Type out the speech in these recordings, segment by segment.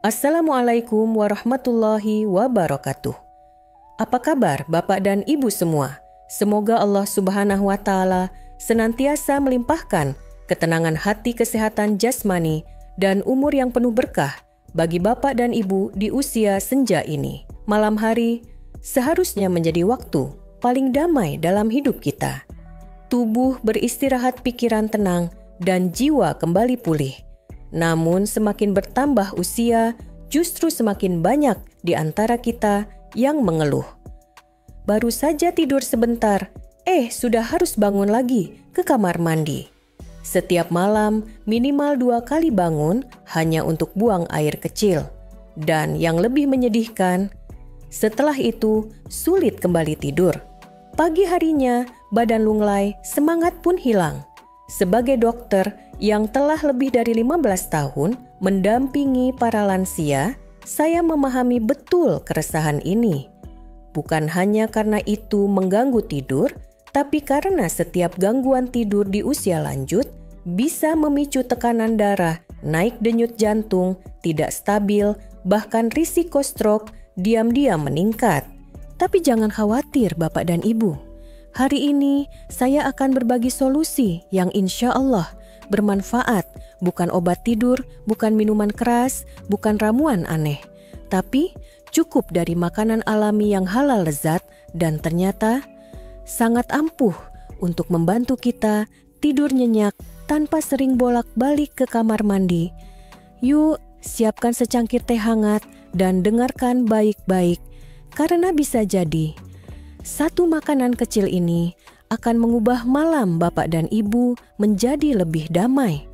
Assalamualaikum warahmatullahi wabarakatuh. Apa kabar Bapak dan Ibu semua? Semoga Allah Subhanahu wa Ta'ala senantiasa melimpahkan ketenangan hati, kesehatan jasmani, dan umur yang penuh berkah bagi Bapak dan Ibu di usia senja ini. Malam hari seharusnya menjadi waktu paling damai dalam hidup kita. Tubuh beristirahat, pikiran tenang, dan jiwa kembali pulih. Namun semakin bertambah usia, justru semakin banyak di antara kita yang mengeluh. Baru saja tidur sebentar, sudah harus bangun lagi ke kamar mandi. Setiap malam minimal 2 kali bangun hanya untuk buang air kecil. Dan yang lebih menyedihkan, setelah itu sulit kembali tidur. Pagi harinya badan lunglai, semangat pun hilang. Sebagai dokter yang telah lebih dari 15 tahun mendampingi para lansia, saya memahami betul keresahan ini. Bukan hanya karena itu mengganggu tidur, tapi karena setiap gangguan tidur di usia lanjut bisa memicu tekanan darah, naik denyut jantung, tidak stabil, bahkan risiko stroke diam-diam meningkat. Tapi jangan khawatir Bapak dan Ibu. Hari ini saya akan berbagi solusi yang insya Allah bermanfaat, bukan obat tidur, bukan minuman keras, bukan ramuan aneh, tapi cukup dari makanan alami yang halal lezat dan ternyata sangat ampuh untuk membantu kita tidur nyenyak tanpa sering bolak-balik ke kamar mandi. Yuk, siapkan secangkir teh hangat dan dengarkan baik-baik, karena bisa jadi satu makanan kecil ini akan mengubah malam Bapak dan Ibu menjadi lebih damai.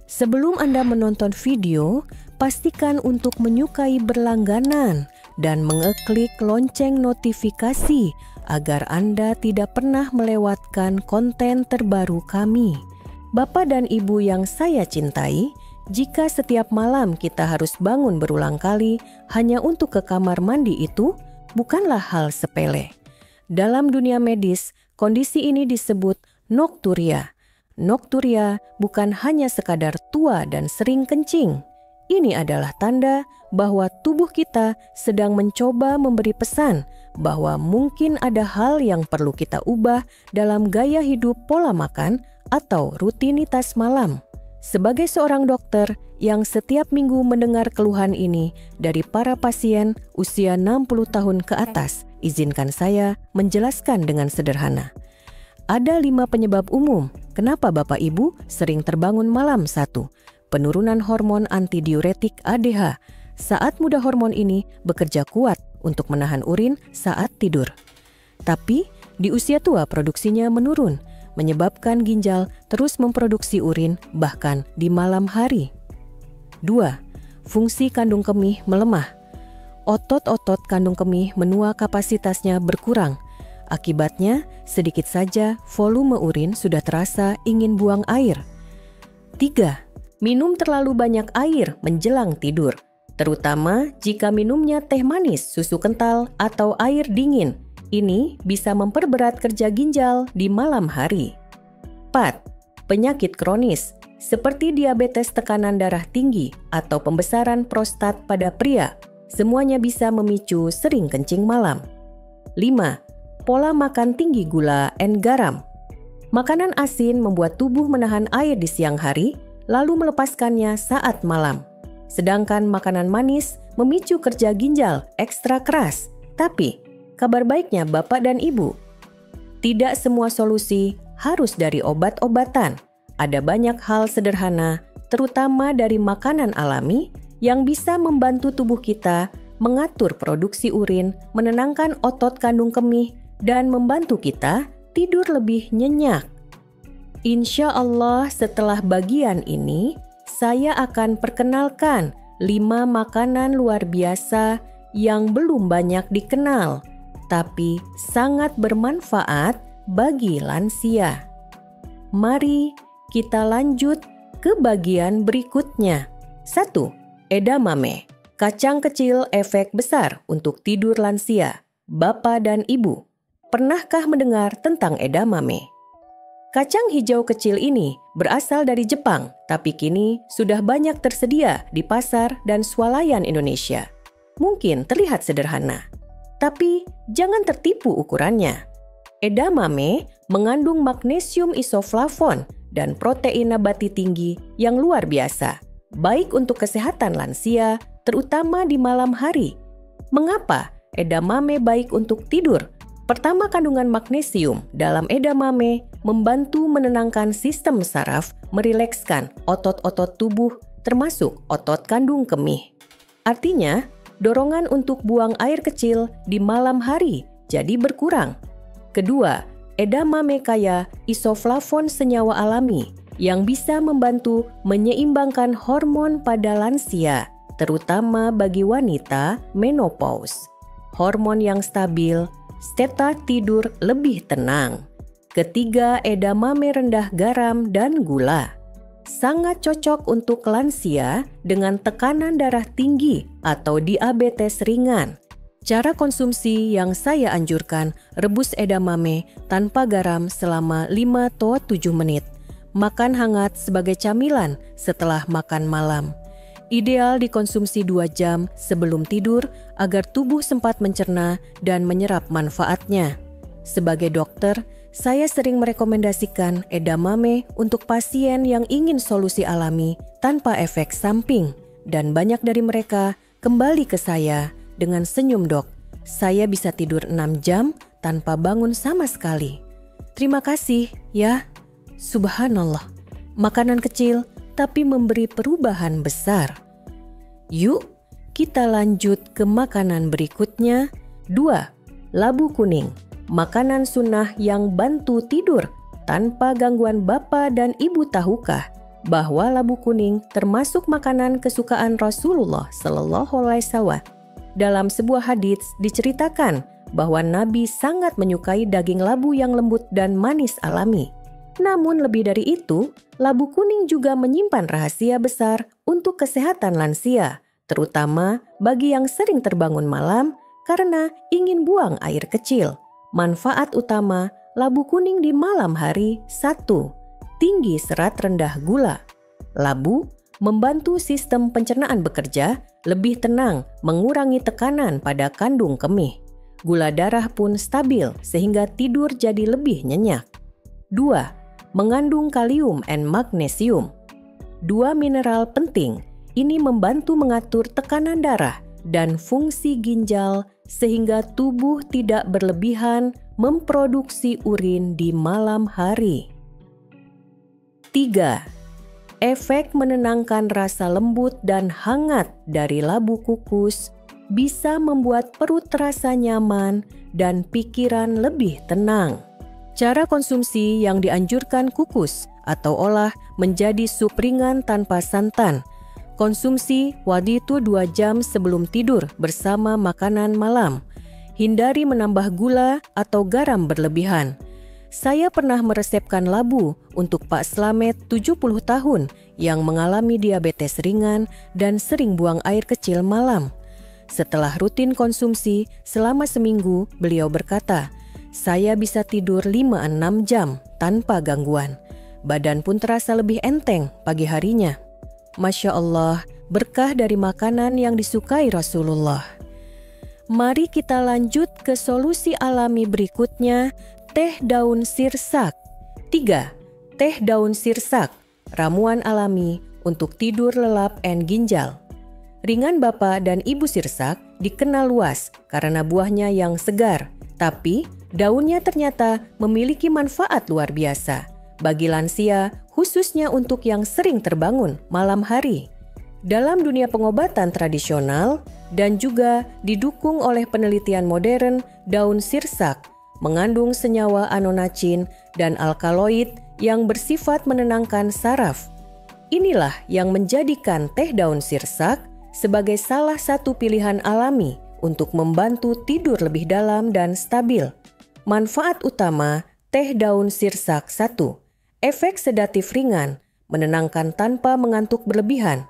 Sebelum Anda menonton video, pastikan untuk menyukai berlangganan dan mengeklik lonceng notifikasi agar Anda tidak pernah melewatkan konten terbaru kami. Bapak dan Ibu yang saya cintai, jika setiap malam kita harus bangun berulang kali hanya untuk ke kamar mandi itu bukanlah hal sepele. Dalam dunia medis, kondisi ini disebut nokturia. Nokturia bukan hanya sekadar tua dan sering kencing. Ini adalah tanda bahwa tubuh kita sedang mencoba memberi pesan bahwa mungkin ada hal yang perlu kita ubah dalam gaya hidup, pola makan, atau rutinitas malam. Sebagai seorang dokter yang setiap minggu mendengar keluhan ini dari para pasien usia 60 tahun ke atas, izinkan saya menjelaskan dengan sederhana. Ada 5 penyebab umum kenapa Bapak Ibu sering terbangun malam. 1. Penurunan hormon antidiuretik ADH. Saat muda hormon ini bekerja kuat untuk menahan urin saat tidur. Tapi di usia tua produksinya menurun, menyebabkan ginjal terus memproduksi urin bahkan di malam hari. 2. Fungsi kandung kemih melemah. Otot-otot kandung kemih menua, kapasitasnya berkurang. Akibatnya, sedikit saja volume urin sudah terasa ingin buang air. 3. Minum terlalu banyak air menjelang tidur, terutama jika minumnya teh manis, susu kental, atau air dingin. Ini bisa memperberat kerja ginjal di malam hari. 4. Penyakit kronis seperti diabetes, tekanan darah tinggi, atau pembesaran prostat pada pria. Semuanya bisa memicu sering kencing malam. 5. Pola makan tinggi gula dan garam. Makanan asin membuat tubuh menahan air di siang hari, lalu melepaskannya saat malam. Sedangkan makanan manis memicu kerja ginjal ekstra keras. Tapi kabar baiknya Bapak dan Ibu, tidak semua solusi harus dari obat-obatan. Ada banyak hal sederhana, terutama dari makanan alami, yang bisa membantu tubuh kita mengatur produksi urin, menenangkan otot kandung kemih, dan membantu kita tidur lebih nyenyak. Insya Allah setelah bagian ini, saya akan perkenalkan 5 makanan luar biasa yang belum banyak dikenal, tapi sangat bermanfaat bagi lansia. Mari kita lanjut ke bagian berikutnya. 1. Edamame. Kacang kecil efek besar untuk tidur lansia. Bapak dan Ibu, pernahkah mendengar tentang edamame? Kacang hijau kecil ini berasal dari Jepang, tapi kini sudah banyak tersedia di pasar dan swalayan Indonesia. Mungkin terlihat sederhana, tapi jangan tertipu ukurannya. Edamame mengandung magnesium isoflavon dan protein nabati tinggi yang luar biasa, baik untuk kesehatan lansia, terutama di malam hari. Mengapa edamame baik untuk tidur? Pertama, kandungan magnesium dalam edamame membantu menenangkan sistem saraf, merilekskan otot-otot tubuh, termasuk otot kandung kemih. Artinya, dorongan untuk buang air kecil di malam hari jadi berkurang. Kedua, edamame kaya isoflavon senyawa alami yang bisa membantu menyeimbangkan hormon pada lansia, terutama bagi wanita menopause. Hormon yang stabil, serta tidur lebih tenang. Ketiga, edamame rendah garam dan gula. Sangat cocok untuk lansia dengan tekanan darah tinggi atau diabetes ringan. Cara konsumsi yang saya anjurkan, rebus edamame tanpa garam selama 5-7 menit. Makan hangat sebagai camilan setelah makan malam. Ideal dikonsumsi 2 jam sebelum tidur agar tubuh sempat mencerna dan menyerap manfaatnya. Sebagai dokter, saya sering merekomendasikan edamame untuk pasien yang ingin solusi alami tanpa efek samping. Dan banyak dari mereka kembali ke saya dengan senyum, "Dok, saya bisa tidur 6 jam tanpa bangun sama sekali." Terima kasih ya. Subhanallah, makanan kecil tapi memberi perubahan besar. Yuk, kita lanjut ke makanan berikutnya. 2. Labu kuning, makanan sunnah yang bantu tidur tanpa gangguan bapak dan ibu. Tahukah bahwa labu kuning termasuk makanan kesukaan Rasulullah SAW? Dalam sebuah hadits diceritakan bahwa Nabi sangat menyukai daging labu yang lembut dan manis alami. Namun lebih dari itu, labu kuning juga menyimpan rahasia besar untuk kesehatan lansia, terutama bagi yang sering terbangun malam karena ingin buang air kecil. Manfaat utama labu kuning di malam hari: 1. Tinggi serat, rendah gula. Labu membantu sistem pencernaan bekerja lebih tenang, mengurangi tekanan pada kandung kemih. Gula darah pun stabil sehingga tidur jadi lebih nyenyak. 2. Mengandung kalium dan magnesium. 2 mineral penting ini membantu mengatur tekanan darah dan fungsi ginjal sehingga tubuh tidak berlebihan memproduksi urin di malam hari. 3. Efek menenangkan rasa lembut dan hangat dari labu kukus bisa membuat perut terasa nyaman dan pikiran lebih tenang. Cara konsumsi yang dianjurkan: kukus atau olah menjadi sup ringan tanpa santan. Konsumsi waktu itu 2 jam sebelum tidur bersama makanan malam. Hindari menambah gula atau garam berlebihan. Saya pernah meresepkan labu untuk Pak Slamet 70 tahun yang mengalami diabetes ringan dan sering buang air kecil malam. Setelah rutin konsumsi selama seminggu, beliau berkata, "Saya bisa tidur 5-6 jam tanpa gangguan. Badan pun terasa lebih enteng pagi harinya." Masya Allah, berkah dari makanan yang disukai Rasulullah. Mari kita lanjut ke solusi alami berikutnya, teh daun sirsak. 3. Teh daun sirsak, ramuan alami untuk tidur lelap dan ginjal. Ringan bapak dan ibu sirsak dikenal luas karena buahnya yang segar, tapi daunnya ternyata memiliki manfaat luar biasa bagi lansia, khususnya untuk yang sering terbangun malam hari. Dalam dunia pengobatan tradisional dan juga didukung oleh penelitian modern, daun sirsak mengandung senyawa anonacin dan alkaloid yang bersifat menenangkan saraf. Inilah yang menjadikan teh daun sirsak sebagai salah satu pilihan alami untuk membantu tidur lebih dalam dan stabil. Manfaat utama teh daun sirsak: 1. Efek sedatif ringan, menenangkan tanpa mengantuk berlebihan.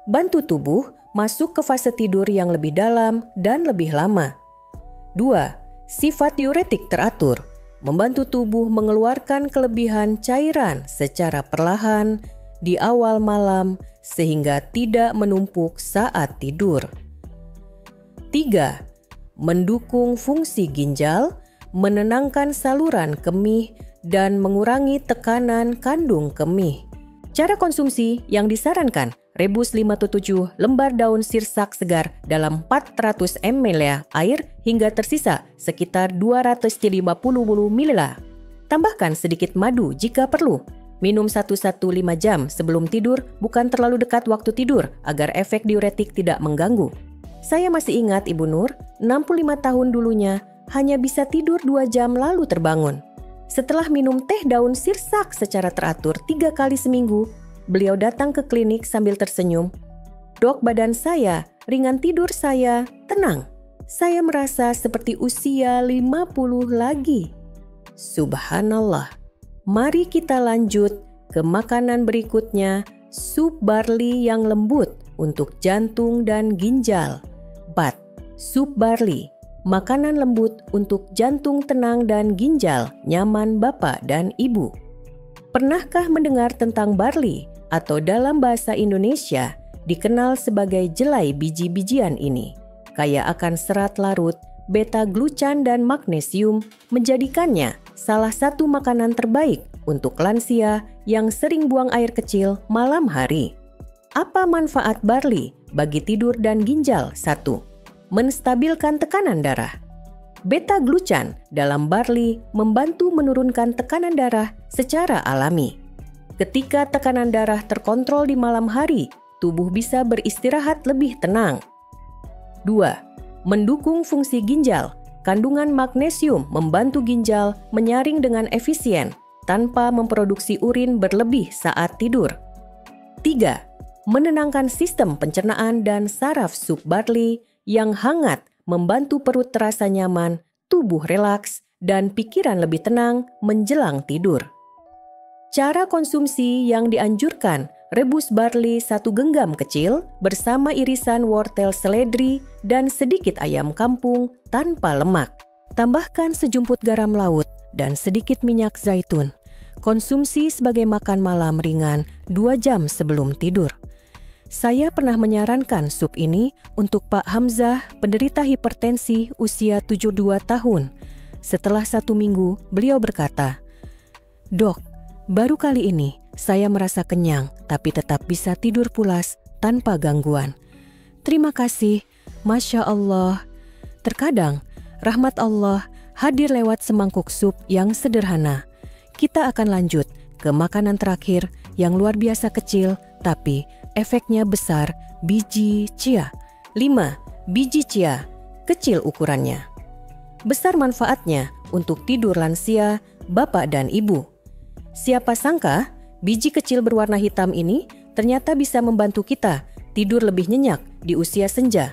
Bantu tubuh masuk ke fase tidur yang lebih dalam dan lebih lama. 2. Sifat diuretik teratur, membantu tubuh mengeluarkan kelebihan cairan secara perlahan di awal malam sehingga tidak menumpuk saat tidur. 3. Mendukung fungsi ginjal, menenangkan saluran kemih, dan mengurangi tekanan kandung kemih. Cara konsumsi yang disarankan, rebus 5-7 lembar daun sirsak segar dalam 400 ml air hingga tersisa sekitar 250 ml. Tambahkan sedikit madu jika perlu. Minum 1-5 jam sebelum tidur, bukan terlalu dekat waktu tidur agar efek diuretik tidak mengganggu. Saya masih ingat Ibu Nur, 65 tahun dulunya, hanya bisa tidur 2 jam lalu terbangun. Setelah minum teh daun sirsak secara teratur 3 kali seminggu, beliau datang ke klinik sambil tersenyum. "Dok, badan saya, ringan tidur saya, tenang. Saya merasa seperti usia 50 lagi." Subhanallah. Mari kita lanjut ke makanan berikutnya, sup barli yang lembut untuk jantung dan ginjal. 4. Sup barli, makanan lembut untuk jantung tenang dan ginjal nyaman Bapak dan Ibu. Pernahkah mendengar tentang barli atau dalam bahasa Indonesia dikenal sebagai jelai biji-bijian ini? Kaya akan serat larut, beta-glucan dan magnesium menjadikannya salah satu makanan terbaik untuk lansia yang sering buang air kecil malam hari. Apa manfaat barli bagi tidur dan ginjal? 1. Menstabilkan tekanan darah. Beta-glucan dalam barli membantu menurunkan tekanan darah secara alami. Ketika tekanan darah terkontrol di malam hari, tubuh bisa beristirahat lebih tenang. 2. Mendukung fungsi ginjal. Kandungan magnesium membantu ginjal menyaring dengan efisien tanpa memproduksi urin berlebih saat tidur. 3. Menenangkan sistem pencernaan dan saraf sup barli yang hangat membantu perut terasa nyaman, tubuh relaks, dan pikiran lebih tenang menjelang tidur. Cara konsumsi yang dianjurkan, rebus barli 1 genggam kecil bersama irisan wortel seledri dan sedikit ayam kampung tanpa lemak. Tambahkan sejumput garam laut dan sedikit minyak zaitun. Konsumsi sebagai makan malam ringan 2 jam sebelum tidur. Saya pernah menyarankan sup ini untuk Pak Hamzah, penderita hipertensi usia 72 tahun. Setelah 1 minggu, beliau berkata, "Dok, baru kali ini saya merasa kenyang tapi tetap bisa tidur pulas tanpa gangguan. Terima kasih, Masya Allah." Terkadang, rahmat Allah hadir lewat semangkuk sup yang sederhana. Kita akan lanjut ke makanan terakhir yang luar biasa kecil tapi efeknya besar, biji chia. 5. Biji chia, kecil ukurannya. Besar manfaatnya untuk tidur lansia, Bapak dan Ibu. Siapa sangka biji kecil berwarna hitam ini ternyata bisa membantu kita tidur lebih nyenyak di usia senja.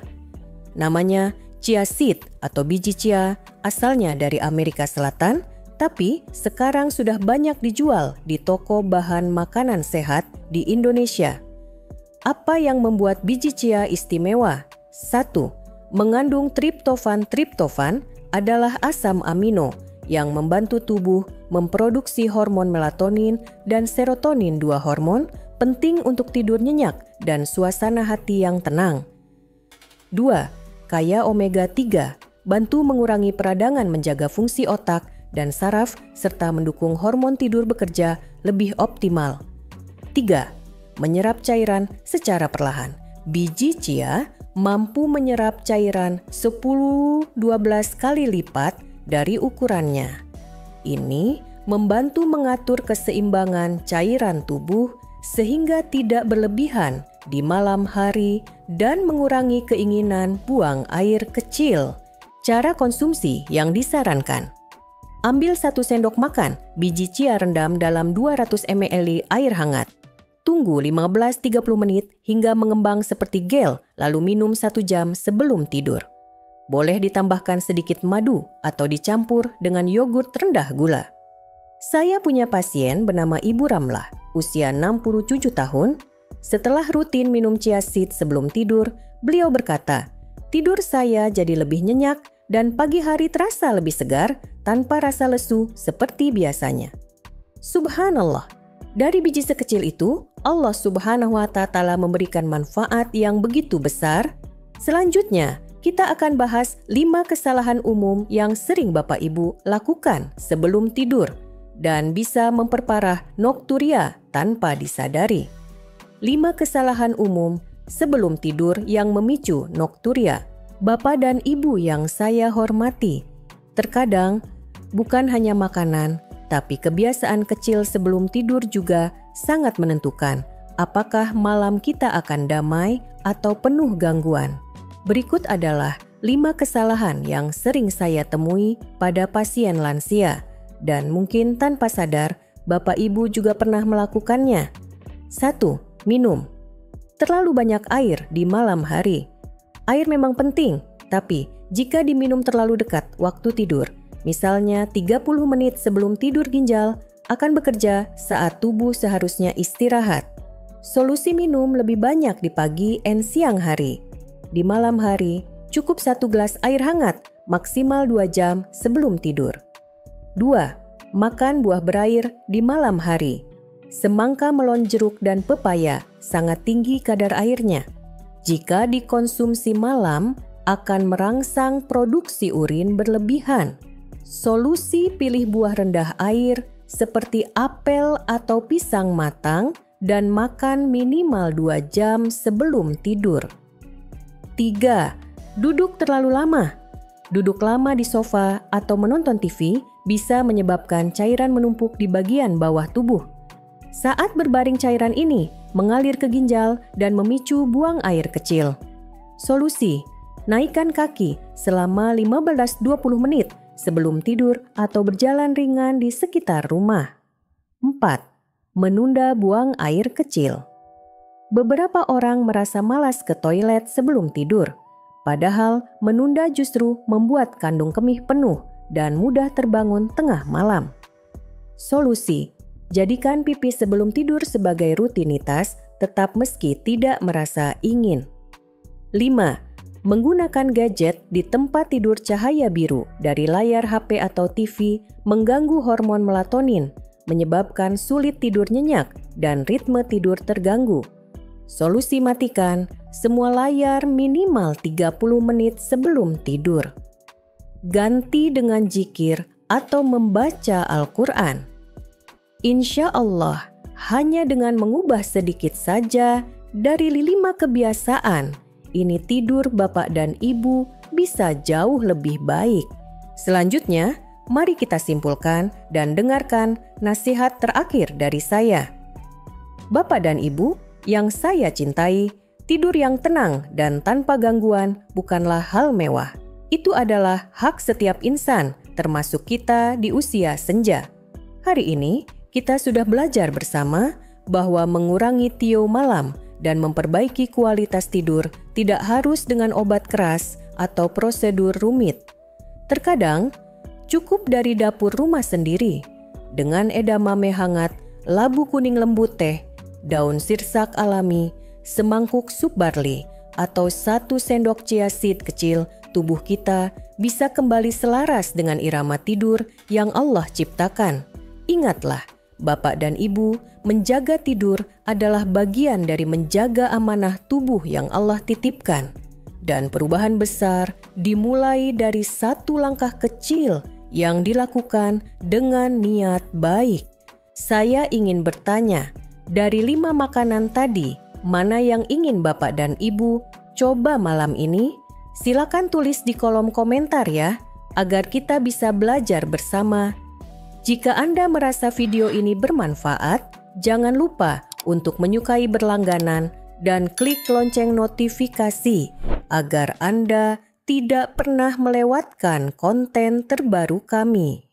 Namanya chia seed atau biji chia, asalnya dari Amerika Selatan, tapi sekarang sudah banyak dijual di toko bahan makanan sehat di Indonesia. Apa yang membuat biji chia istimewa? 1. Mengandung triptofan. Triptofan adalah asam amino yang membantu tubuh memproduksi hormon melatonin dan serotonin, 2 hormon penting untuk tidur nyenyak dan suasana hati yang tenang. 2. Kaya omega 3, bantu mengurangi peradangan, menjaga fungsi otak dan saraf, serta mendukung hormon tidur bekerja lebih optimal. 3. Menyerap cairan secara perlahan. Biji chia mampu menyerap cairan 10-12 kali lipat dari ukurannya. Ini membantu mengatur keseimbangan cairan tubuh sehingga tidak berlebihan di malam hari dan mengurangi keinginan buang air kecil. Cara konsumsi yang disarankan. Ambil 1 sendok makan biji chia rendam dalam 200 ml air hangat. Tunggu 15-30 menit hingga mengembang seperti gel, lalu minum 1 jam sebelum tidur. Boleh ditambahkan sedikit madu atau dicampur dengan yogurt rendah gula. Saya punya pasien bernama Ibu Ramlah, usia 67 tahun. Setelah rutin minum chia seed sebelum tidur, beliau berkata, "Tidur saya jadi lebih nyenyak dan pagi hari terasa lebih segar tanpa rasa lesu seperti biasanya. Subhanallah, dari biji sekecil itu, Allah Subhanahu wa Ta'ala memberikan manfaat yang begitu besar. Selanjutnya, kita akan bahas 5 kesalahan umum yang sering Bapak Ibu lakukan sebelum tidur dan bisa memperparah nokturia tanpa disadari. 5 kesalahan umum sebelum tidur yang memicu nokturia. Bapak dan Ibu yang saya hormati, terkadang bukan hanya makanan, tapi kebiasaan kecil sebelum tidur juga sangat menentukan apakah malam kita akan damai atau penuh gangguan. Berikut adalah 5 kesalahan yang sering saya temui pada pasien lansia dan mungkin tanpa sadar Bapak Ibu juga pernah melakukannya. 1. Minum. Terlalu banyak air di malam hari. Air memang penting, tapi jika diminum terlalu dekat waktu tidur, misalnya 30 menit sebelum tidur ginjal, akan bekerja saat tubuh seharusnya istirahat. Solusi minum lebih banyak di pagi dan siang hari. Di malam hari, cukup 1 gelas air hangat maksimal 2 jam sebelum tidur. 2. Makan buah berair di malam hari. Semangka, melon, jeruk, dan pepaya sangat tinggi kadar airnya. Jika dikonsumsi malam, akan merangsang produksi urin berlebihan. Solusi pilih buah rendah air seperti apel atau pisang matang dan makan minimal 2 jam sebelum tidur. 3. Duduk terlalu lama. Duduk lama di sofa atau menonton TV bisa menyebabkan cairan menumpuk di bagian bawah tubuh. Saat berbaring, cairan ini mengalir ke ginjal dan memicu buang air kecil. Solusi: naikkan kaki selama 15-20 menit sebelum tidur atau berjalan ringan di sekitar rumah. 4. Menunda buang air kecil. Beberapa orang merasa malas ke toilet sebelum tidur, padahal menunda justru membuat kandung kemih penuh dan mudah terbangun tengah malam. Solusi: jadikan pipis sebelum tidur sebagai rutinitas, tetap meski tidak merasa ingin. 5. Menggunakan gadget di tempat tidur. Cahaya biru dari layar HP atau TV mengganggu hormon melatonin, menyebabkan sulit tidur nyenyak dan ritme tidur terganggu. Solusi: matikan semua layar minimal 30 menit sebelum tidur. Ganti dengan zikir atau membaca Al-Quran. Insya Allah, hanya dengan mengubah sedikit saja dari 5 kebiasaan, ini tidur Bapak dan Ibu bisa jauh lebih baik. Selanjutnya, mari kita simpulkan dan dengarkan nasihat terakhir dari saya. Bapak dan Ibu yang saya cintai, tidur yang tenang dan tanpa gangguan bukanlah hal mewah. Itu adalah hak setiap insan, termasuk kita di usia senja. Hari ini, kita sudah belajar bersama bahwa mengurangi TIO malam dan memperbaiki kualitas tidur tidak harus dengan obat keras atau prosedur rumit. Terkadang, cukup dari dapur rumah sendiri, dengan edamame hangat, labu kuning lembut teh, daun sirsak alami, semangkuk sup barley, atau 1 sendok chia seed kecil, tubuh kita bisa kembali selaras dengan irama tidur yang Allah ciptakan. Ingatlah, Bapak dan Ibu, menjaga tidur adalah bagian dari menjaga amanah tubuh yang Allah titipkan. Dan perubahan besar dimulai dari 1 langkah kecil yang dilakukan dengan niat baik. Saya ingin bertanya, dari 5 makanan tadi, mana yang ingin Bapak dan Ibu coba malam ini? Silakan tulis di kolom komentar ya, agar kita bisa belajar bersama. Jika Anda merasa video ini bermanfaat, jangan lupa untuk menyukai berlangganan dan klik lonceng notifikasi agar Anda tidak pernah melewatkan konten terbaru kami.